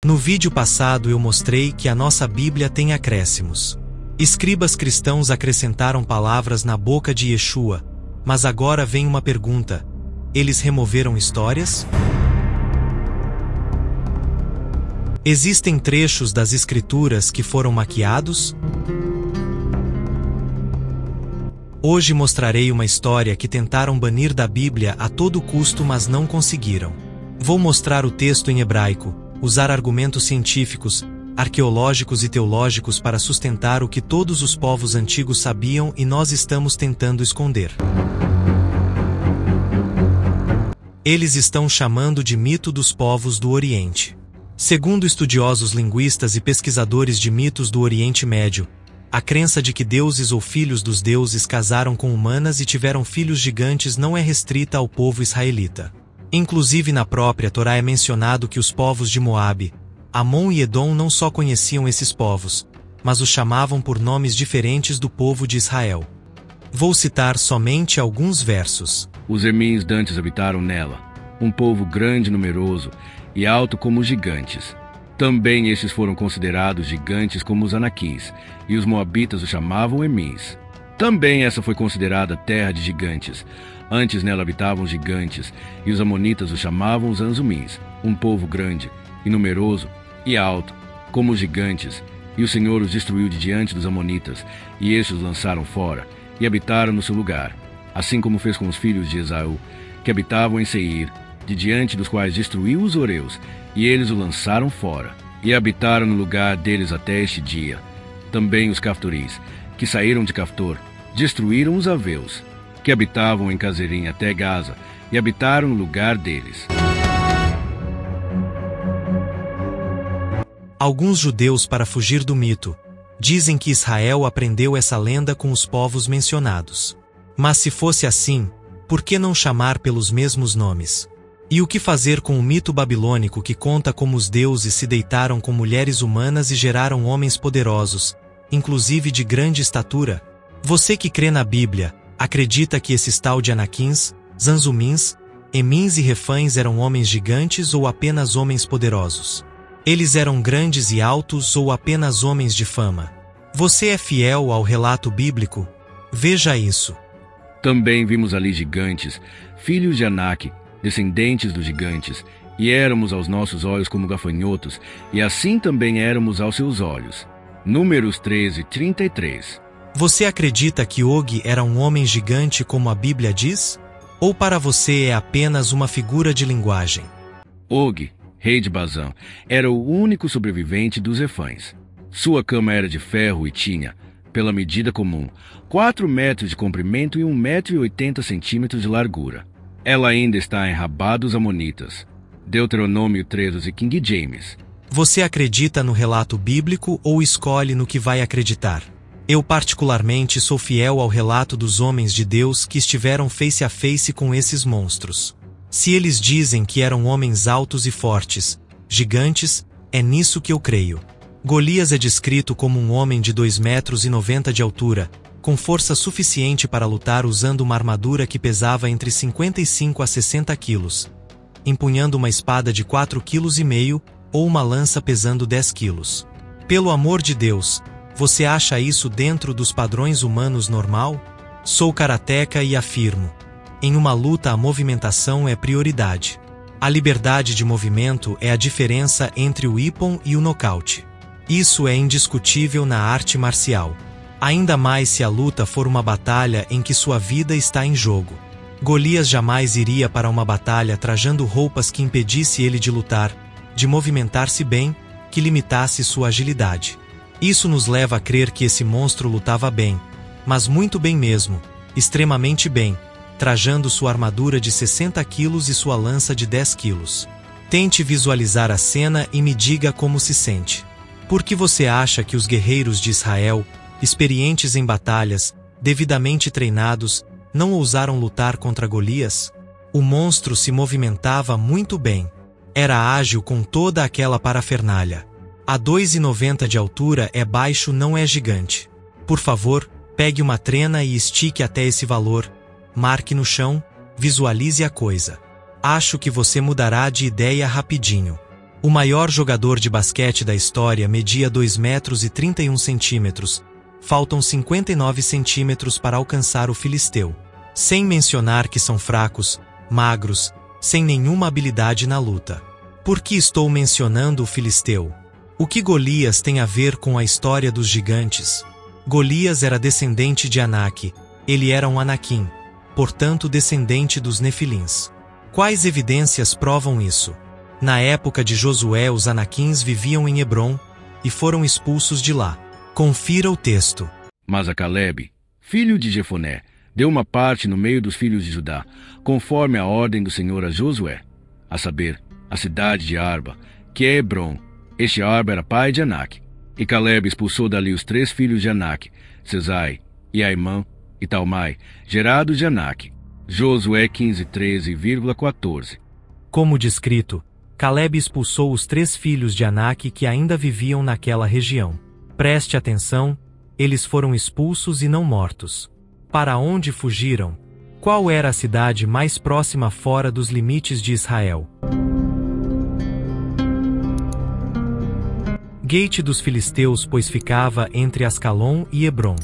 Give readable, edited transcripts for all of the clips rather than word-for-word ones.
No vídeo passado eu mostrei que a nossa Bíblia tem acréscimos. Escribas cristãos acrescentaram palavras na boca de Yeshua, mas agora vem uma pergunta: eles removeram histórias? Existem trechos das Escrituras que foram maquiados? Hoje mostrarei uma história que tentaram banir da Bíblia a todo custo, mas não conseguiram. Vou mostrar o texto em hebraico, usar argumentos científicos, arqueológicos e teológicos para sustentar o que todos os povos antigos sabiam e nós estamos tentando esconder. Eles estão chamando de mito dos povos do Oriente. Segundo estudiosos linguistas e pesquisadores de mitos do Oriente Médio, a crença de que deuses ou filhos dos deuses casaram com humanas e tiveram filhos gigantes não é restrita ao povo israelita. Inclusive na própria Torá é mencionado que os povos de Moabe, Amon e Edom não só conheciam esses povos, mas os chamavam por nomes diferentes do povo de Israel. Vou citar somente alguns versos. Os Emins dantes habitaram nela, um povo grande e numeroso, e alto como os gigantes. Também estes foram considerados gigantes como os Anaquins, e os moabitas os chamavam Emins. Também essa foi considerada terra de gigantes. Antes nela habitavam gigantes, e os amonitas os chamavam os Anzumins, um povo grande e numeroso e alto como os gigantes. E o Senhor os destruiu de diante dos amonitas, e estes os lançaram fora, e habitaram no seu lugar, assim como fez com os filhos de Esaú, que habitavam em Seir, de diante dos quais destruiu os Oreus, e eles o lançaram fora, e habitaram no lugar deles até este dia. Também os Caftoris, que saíram de Caftor, destruíram os Aveus, que habitavam em Cazerim até Gaza, e habitaram no lugar deles. Alguns judeus, para fugir do mito, dizem que Israel aprendeu essa lenda com os povos mencionados. Mas se fosse assim, por que não chamar pelos mesmos nomes? E o que fazer com o mito babilônico que conta como os deuses se deitaram com mulheres humanas e geraram homens poderosos, inclusive de grande estatura? Você que crê na Bíblia, acredita que esses tal de Anaquins, Zanzumins, Emins e Refães eram homens gigantes ou apenas homens poderosos? Eles eram grandes e altos ou apenas homens de fama? Você é fiel ao relato bíblico? Veja isso. Também vimos ali gigantes, filhos de Anak, descendentes dos gigantes, e éramos aos nossos olhos como gafanhotos, e assim também éramos aos seus olhos. Números 13:33. Você acredita que Og era um homem gigante como a Bíblia diz? Ou para você é apenas uma figura de linguagem? Og, rei de Bazã, era o único sobrevivente dos Refães. Sua cama era de ferro e tinha, pela medida comum, 4 metros de comprimento e 1,80 m de largura. Ela ainda está em Rabá dos Amonitas. Deuteronômio 13 King James. Você acredita no relato bíblico ou escolhe no que vai acreditar? Eu particularmente sou fiel ao relato dos homens de Deus que estiveram face a face com esses monstros. Se eles dizem que eram homens altos e fortes, gigantes, é nisso que eu creio. Golias é descrito como um homem de 2,90 m de altura, com força suficiente para lutar usando uma armadura que pesava entre 55 a 60 quilos, empunhando uma espada de 4,5 kg ou uma lança pesando 10 quilos. Pelo amor de Deus, você acha isso dentro dos padrões humanos normal? Sou karateca e afirmo: em uma luta a movimentação é prioridade. A liberdade de movimento é a diferença entre o ippon e o nocaute. Isso é indiscutível na arte marcial. Ainda mais se a luta for uma batalha em que sua vida está em jogo. Golias jamais iria para uma batalha trajando roupas que impedisse ele de lutar, de movimentar-se bem, que limitasse sua agilidade. Isso nos leva a crer que esse monstro lutava bem, mas muito bem mesmo, extremamente bem, trajando sua armadura de 60 quilos e sua lança de 10 quilos. Tente visualizar a cena e me diga como se sente. Por que você acha que os guerreiros de Israel, experientes em batalhas, devidamente treinados, não ousaram lutar contra Golias? O monstro se movimentava muito bem. Era ágil com toda aquela parafernália. A 2,90 m de altura é baixo, não é gigante. Por favor, pegue uma trena e estique até esse valor, marque no chão, visualize a coisa. Acho que você mudará de ideia rapidinho. O maior jogador de basquete da história media 2 metros e 31 centímetros. Faltam 59 centímetros para alcançar o filisteu. Sem mencionar que são fracos, magros, sem nenhuma habilidade na luta. Por que estou mencionando o filisteu? O que Golias tem a ver com a história dos gigantes? Golias era descendente de Anak, ele era um Anakim, portanto descendente dos Nefilins. Quais evidências provam isso? Na época de Josué, os Anakins viviam em Hebrom e foram expulsos de lá. Confira o texto. Mas a Calebe, filho de Jefoné, deu uma parte no meio dos filhos de Judá, conforme a ordem do Senhor a Josué, a saber, a cidade de Arba, que é Hebrom. Este Arba era pai de Anak. E Calebe expulsou dali os 3 filhos de Anak, Sesai, e Aimã e Talmai, gerados de Anak. Josué 15:13,14. Como descrito, Calebe expulsou os 3 filhos de Anak que ainda viviam naquela região. Preste atenção, eles foram expulsos e não mortos. Para onde fugiram? Qual era a cidade mais próxima fora dos limites de Israel? Gate dos filisteus, pois ficava entre Ascalon e Hebrom.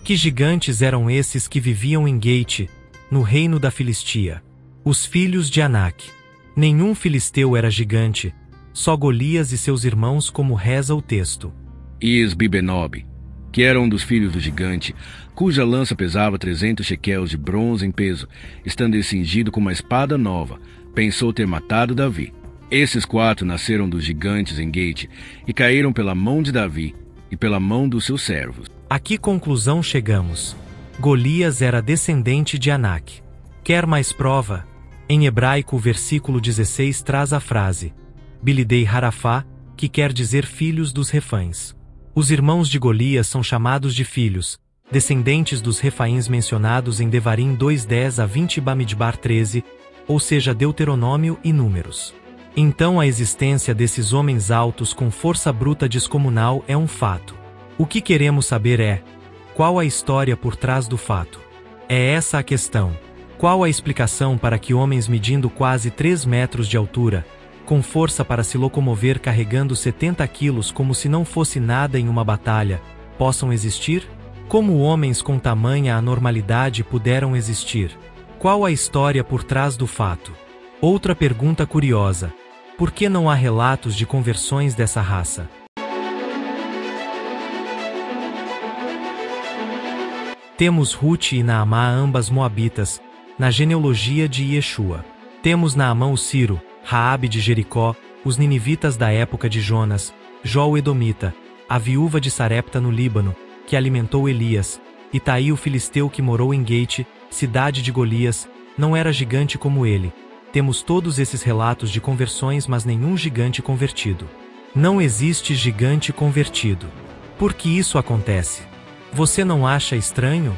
Que gigantes eram esses que viviam em Gate, no reino da Filistia? Os filhos de Anak. Nenhum filisteu era gigante, só Golias e seus irmãos, como reza o texto. Isbi-Benob, que era um dos filhos do gigante, cuja lança pesava 300 shequels de bronze em peso, estando ele cingido com uma espada nova, pensou ter matado Davi. Esses 4 nasceram dos gigantes em Gate e caíram pela mão de Davi e pela mão dos seus servos. A que conclusão chegamos? Golias era descendente de Anak. Quer mais prova? Em hebraico, o versículo 16 traz a frase Bilidei Harafá, que quer dizer filhos dos refães. Os irmãos de Golias são chamados de filhos, descendentes dos refaíns mencionados em Devarim 2:10 a 20 e Bamidbar 13, ou seja, Deuteronômio e Números. Então a existência desses homens altos com força bruta descomunal é um fato. O que queremos saber é, qual a história por trás do fato? É essa a questão. Qual a explicação para que homens medindo quase 3 metros de altura, com força para se locomover carregando 70 quilos como se não fosse nada em uma batalha, possam existir? Como homens com tamanha anormalidade puderam existir? Qual a história por trás do fato? Outra pergunta curiosa: por que não há relatos de conversões dessa raça? Temos Ruth e Naamá, ambas moabitas, na genealogia de Yeshua. Temos Naamã o Ciro, Raabe de Jericó, os ninivitas da época de Jonas, Jó o Edomita, a viúva de Sarepta no Líbano, que alimentou Elias, Itaí o filisteu que morou em Gate, cidade de Golias, não era gigante como ele. Temos todos esses relatos de conversões, mas nenhum gigante convertido. Não existe gigante convertido. Por que isso acontece? Você não acha estranho?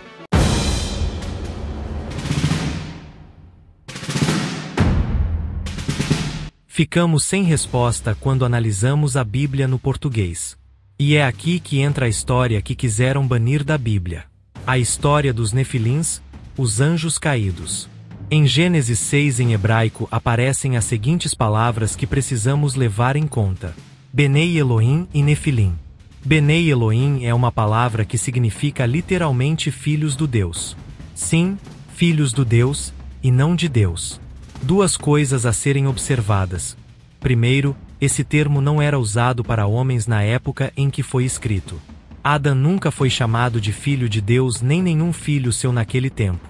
Ficamos sem resposta quando analisamos a Bíblia no português. E é aqui que entra a história que quiseram banir da Bíblia. A história dos Nefilins, os anjos caídos. Em Gênesis 6 em hebraico aparecem as seguintes palavras que precisamos levar em conta: Benei Elohim e Nefilim. Benei Elohim é uma palavra que significa literalmente filhos do Deus. Sim, filhos do Deus, e não de Deus. Duas coisas a serem observadas. Primeiro, esse termo não era usado para homens na época em que foi escrito. Adão nunca foi chamado de filho de Deus, nem nenhum filho seu naquele tempo.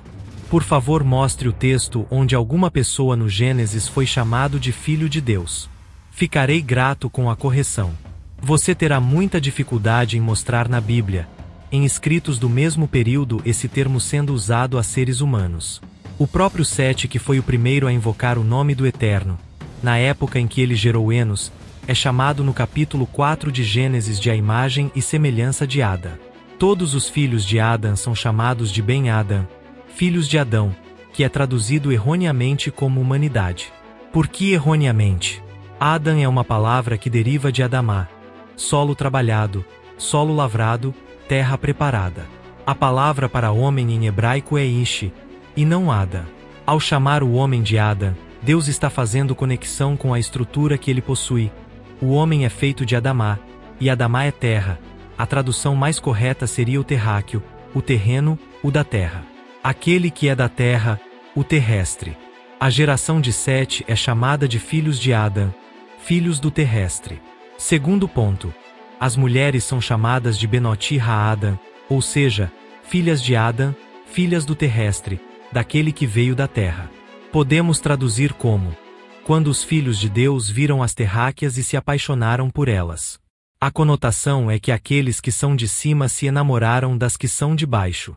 Por favor, mostre o texto onde alguma pessoa no Gênesis foi chamado de filho de Deus. Ficarei grato com a correção. Você terá muita dificuldade em mostrar na Bíblia, em escritos do mesmo período, esse termo sendo usado a seres humanos. O próprio Sete, que foi o primeiro a invocar o nome do Eterno, na época em que ele gerou Enos, é chamado no capítulo 4 de Gênesis de a imagem e semelhança de Adão. Todos os filhos de Adão são chamados de Ben-Adão, filhos de Adão, que é traduzido erroneamente como humanidade. Por que erroneamente? Adão é uma palavra que deriva de Adamá, solo trabalhado, solo lavrado, terra preparada. A palavra para homem em hebraico é Ishi, e não Adão. Ao chamar o homem de Adão, Deus está fazendo conexão com a estrutura que ele possui, O homem é feito de Adamá, e Adamá é terra. A tradução mais correta seria o terráqueo, o terreno, o da terra. Aquele que é da terra, o terrestre. A geração de Sete é chamada de filhos de Adão, filhos do terrestre. Segundo ponto. As mulheres são chamadas de Benoti Ha'adam, ou seja, filhas de Adão, filhas do terrestre, daquele que veio da terra. Podemos traduzir como: quando os filhos de Deus viram as terráqueas e se apaixonaram por elas. A conotação é que aqueles que são de cima se enamoraram das que são de baixo.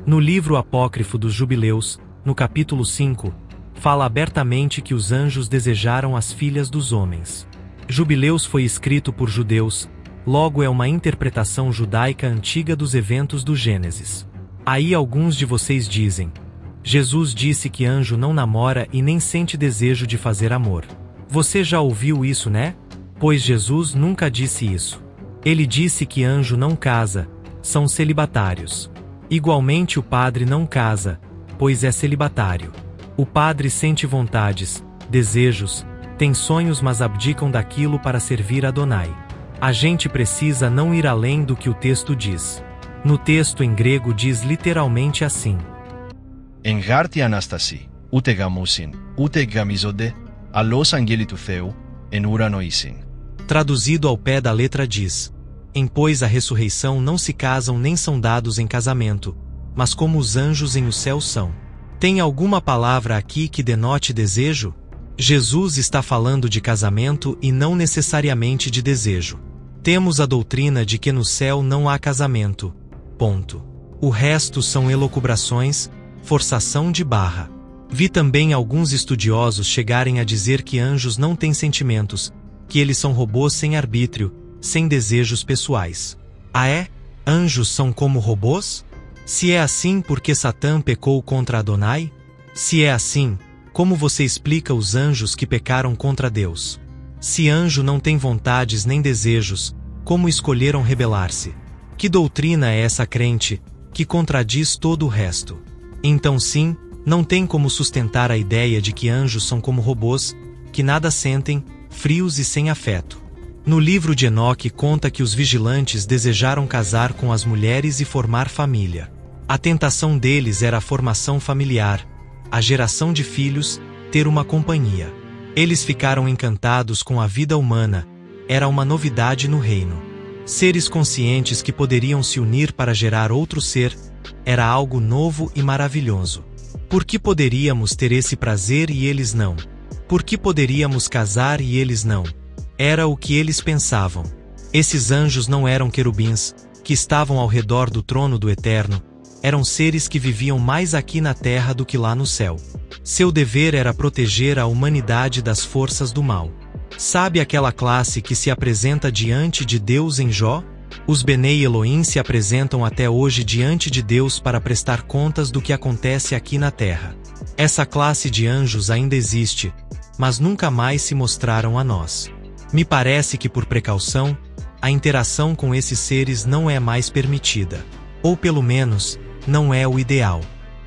No livro apócrifo dos Jubileus, no capítulo 5, fala abertamente que os anjos desejaram as filhas dos homens. Jubileus foi escrito por judeus, logo é uma interpretação judaica antiga dos eventos do Gênesis. Aí alguns de vocês dizem: Jesus disse que anjo não namora e nem sente desejo de fazer amor. Você já ouviu isso, né? Pois Jesus nunca disse isso. Ele disse que anjo não casa, são celibatários. Igualmente o padre não casa, pois é celibatário. O padre sente vontades, desejos, tem sonhos, mas abdicam daquilo para servir a Adonai. A gente precisa não ir além do que o texto diz. No texto em grego diz literalmente assim: Engarti Anastasi, ute gamusin, ute gamizode, alos angelitu theu, en uranoisin. Traduzido ao pé da letra diz: em pois a ressurreição não se casam nem são dados em casamento, mas como os anjos em o céu são. Tem alguma palavra aqui que denote desejo? Jesus está falando de casamento e não necessariamente de desejo. Temos a doutrina de que no céu não há casamento. Ponto. O resto são elucubrações, forçação de barra. Vi também alguns estudiosos chegarem a dizer que anjos não têm sentimentos, que eles são robôs sem arbítrio, sem desejos pessoais. Ah é? Anjos são como robôs? Se é assim, por que Satã pecou contra Adonai? Se é assim, como você explica os anjos que pecaram contra Deus? Se anjo não tem vontades nem desejos, como escolheram rebelar-se? Que doutrina é essa crente, que contradiz todo o resto? Então sim, não tem como sustentar a ideia de que anjos são como robôs, que nada sentem, frios e sem afeto. No livro de Enoque conta que os vigilantes desejaram casar com as mulheres e formar família. A tentação deles era a formação familiar, a geração de filhos, ter uma companhia. Eles ficaram encantados com a vida humana, era uma novidade no reino. Seres conscientes que poderiam se unir para gerar outro ser, era algo novo e maravilhoso. Por que poderíamos ter esse prazer e eles não? Por que poderíamos casar e eles não? Era o que eles pensavam. Esses anjos não eram querubins, que estavam ao redor do trono do Eterno, eram seres que viviam mais aqui na terra do que lá no céu. Seu dever era proteger a humanidade das forças do mal. Sabe aquela classe que se apresenta diante de Deus em Jó? Os Benei Elohim se apresentam até hoje diante de Deus para prestar contas do que acontece aqui na terra. Essa classe de anjos ainda existe, mas nunca mais se mostraram a nós. Me parece que por precaução, a interação com esses seres não é mais permitida. Ou pelo menos, não é o ideal.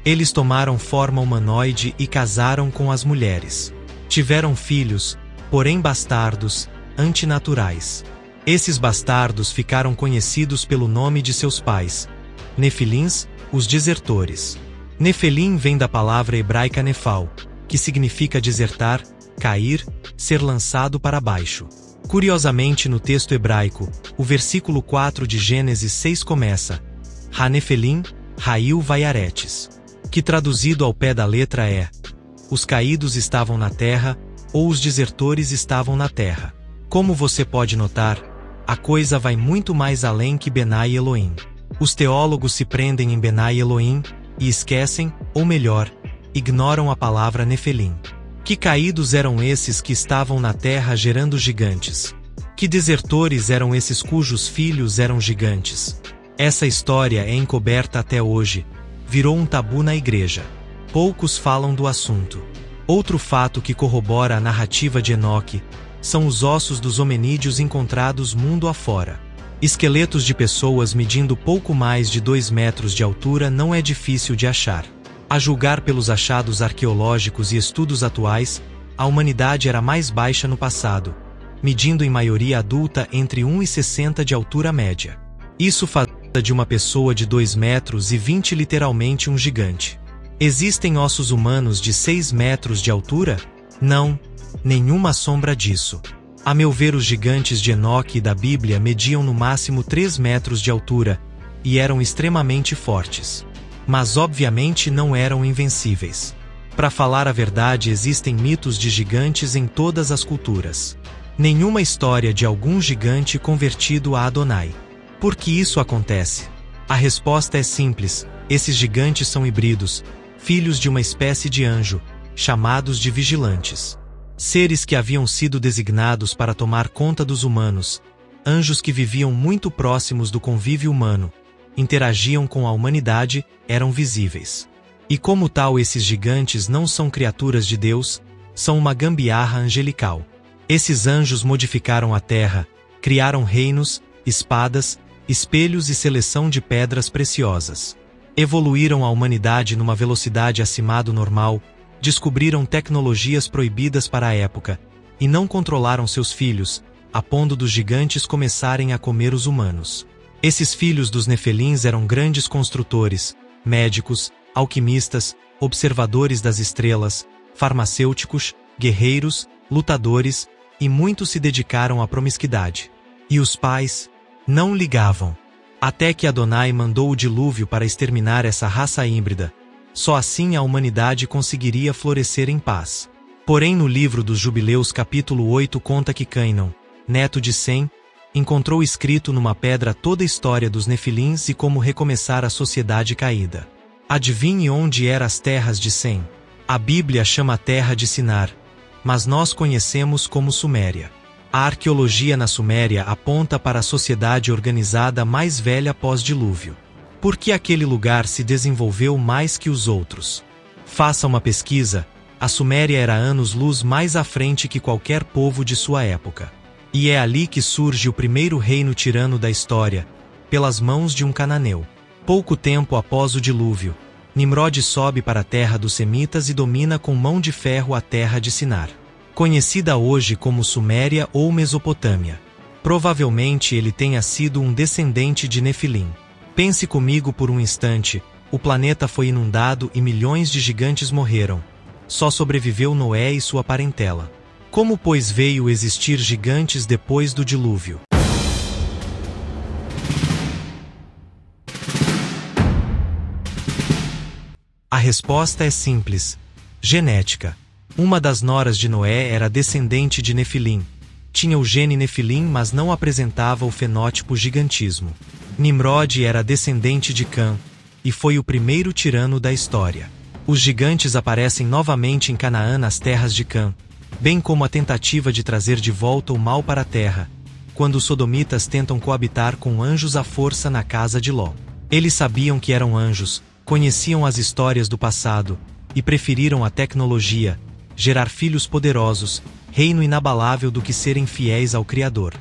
Eles tomaram forma humanoide e casaram com as mulheres. Tiveram filhos, porém bastardos, antinaturais. Esses bastardos ficaram conhecidos pelo nome de seus pais, Nefilins, os desertores. Nefilim vem da palavra hebraica nefal, que significa desertar, cair, ser lançado para baixo. Curiosamente, no texto hebraico, o versículo 4 de Gênesis 6 começa: Hanefelim, Rail Vaiaretes, que traduzido ao pé da letra é: os caídos estavam na terra, ou os desertores estavam na terra. Como você pode notar, a coisa vai muito mais além que Benai Elohim. Os teólogos se prendem em Benai Elohim e esquecem, ou melhor, ignoram a palavra Nefelim. Que caídos eram esses que estavam na terra gerando gigantes? Que desertores eram esses cujos filhos eram gigantes? Essa história é encoberta até hoje, virou um tabu na igreja. Poucos falam do assunto. Outro fato que corrobora a narrativa de Enoque são os ossos dos hominídeos encontrados mundo afora. Esqueletos de pessoas medindo pouco mais de 2 metros de altura não é difícil de achar. A julgar pelos achados arqueológicos e estudos atuais, a humanidade era mais baixa no passado, medindo em maioria adulta entre 1,60 de altura média. Isso faz de uma pessoa de 2,20 metros literalmente um gigante. Existem ossos humanos de 6 metros de altura? Não, nenhuma sombra disso. A meu ver, os gigantes de Enoque e da Bíblia mediam no máximo 3 metros de altura e eram extremamente fortes. Mas obviamente não eram invencíveis. Para falar a verdade, existem mitos de gigantes em todas as culturas. Nenhuma história de algum gigante convertido a Adonai. Por que isso acontece? A resposta é simples: esses gigantes são híbridos, filhos de uma espécie de anjo, chamados de vigilantes. Seres que haviam sido designados para tomar conta dos humanos, anjos que viviam muito próximos do convívio humano, interagiam com a humanidade, eram visíveis. E como tal, esses gigantes não são criaturas de Deus, são uma gambiarra angelical. Esses anjos modificaram a terra, criaram reinos, espadas, espelhos e seleção de pedras preciosas. Evoluíram a humanidade numa velocidade acima do normal, descobriram tecnologias proibidas para a época, e não controlaram seus filhos, a ponto dos gigantes começarem a comer os humanos. Esses filhos dos Nefelins eram grandes construtores, médicos, alquimistas, observadores das estrelas, farmacêuticos, guerreiros, lutadores, e muitos se dedicaram à promiscuidade. E os pais não ligavam. Até que Adonai mandou o dilúvio para exterminar essa raça híbrida. Só assim a humanidade conseguiria florescer em paz. Porém, no livro dos Jubileus capítulo 8 conta que Cainão, neto de Sem, encontrou escrito numa pedra toda a história dos Nefilins e como recomeçar a sociedade caída. Adivinhe onde eram as terras de Sem? A Bíblia chama a terra de Sinar, mas nós conhecemos como Suméria. A arqueologia na Suméria aponta para a sociedade organizada mais velha pós-dilúvio. Por que aquele lugar se desenvolveu mais que os outros? Faça uma pesquisa, a Suméria era anos-luz mais à frente que qualquer povo de sua época. E é ali que surge o primeiro reino tirano da história, pelas mãos de um cananeu. Pouco tempo após o dilúvio, Nimrod sobe para a terra dos Semitas e domina com mão de ferro a terra de Sinar, conhecida hoje como Suméria ou Mesopotâmia. Provavelmente ele tenha sido um descendente de Nefilim. Pense comigo por um instante, o planeta foi inundado e milhões de gigantes morreram. Só sobreviveu Noé e sua parentela. Como, pois, veio existir gigantes depois do dilúvio? A resposta é simples: genética. Uma das noras de Noé era descendente de Nefilim. Tinha o gene Nefilim, mas não apresentava o fenótipo gigantismo. Nimrod era descendente de Cã, e foi o primeiro tirano da história. Os gigantes aparecem novamente em Canaã nas terras de Cã, bem como a tentativa de trazer de volta o mal para a terra, quando os sodomitas tentam coabitar com anjos à força na casa de Ló. Eles sabiam que eram anjos, conheciam as histórias do passado, e preferiram a tecnologia, gerar filhos poderosos, reino inabalável, do que serem fiéis ao Criador.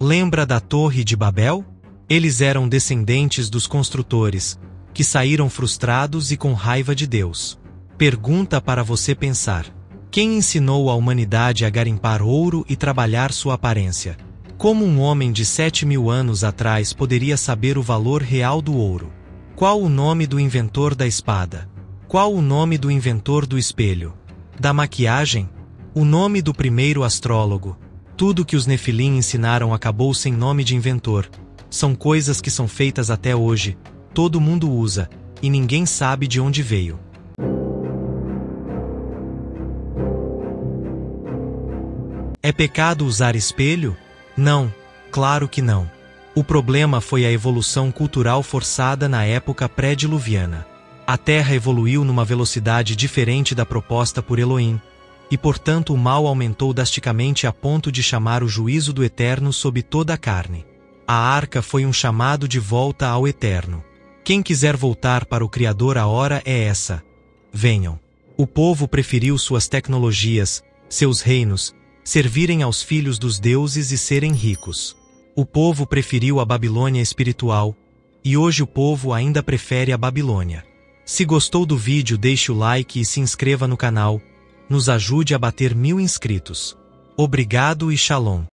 Lembra da Torre de Babel? Eles eram descendentes dos construtores, que saíram frustrados e com raiva de Deus. Pergunta para você pensar: quem ensinou a humanidade a garimpar ouro e trabalhar sua aparência? Como um homem de 7.000 anos atrás poderia saber o valor real do ouro? Qual o nome do inventor da espada? Qual o nome do inventor do espelho? Da maquiagem? O nome do primeiro astrólogo? Tudo que os Nefilim ensinaram acabou sem nome de inventor. São coisas que são feitas até hoje, todo mundo usa, e ninguém sabe de onde veio. É pecado usar espelho? Não, claro que não. O problema foi a evolução cultural forçada na época pré-diluviana. A Terra evoluiu numa velocidade diferente da proposta por Elohim, e portanto o mal aumentou drasticamente a ponto de chamar o juízo do Eterno sobre toda a carne. A arca foi um chamado de volta ao Eterno. Quem quiser voltar para o Criador, a hora é essa. Venham. O povo preferiu suas tecnologias, seus reinos, servirem aos filhos dos deuses e serem ricos. O povo preferiu a Babilônia espiritual, e hoje o povo ainda prefere a Babilônia. Se gostou do vídeo, deixe o like e se inscreva no canal. Nos ajude a bater 1000 inscritos. Obrigado e Shalom.